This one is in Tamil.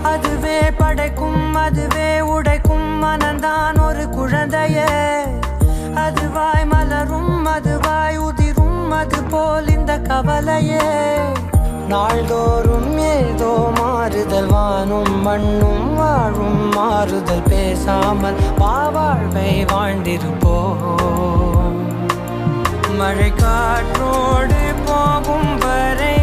அதுவே படைக்கும் அதுவே உடைக்கும் மனந்தான் ஒரு குழந்தையே. அதுவாய் மலரும் அதுவாய் உதிரும் அது போல் இந்த கவலையே. நாள்தோறும் ஏதோ மாறுதல் வானும் மண்ணும் வாழும் மாறுதல் பேசாமல் வாழ்வை வாழ்ந்திருப்போம். மழை காற்றோடு போகும் வரை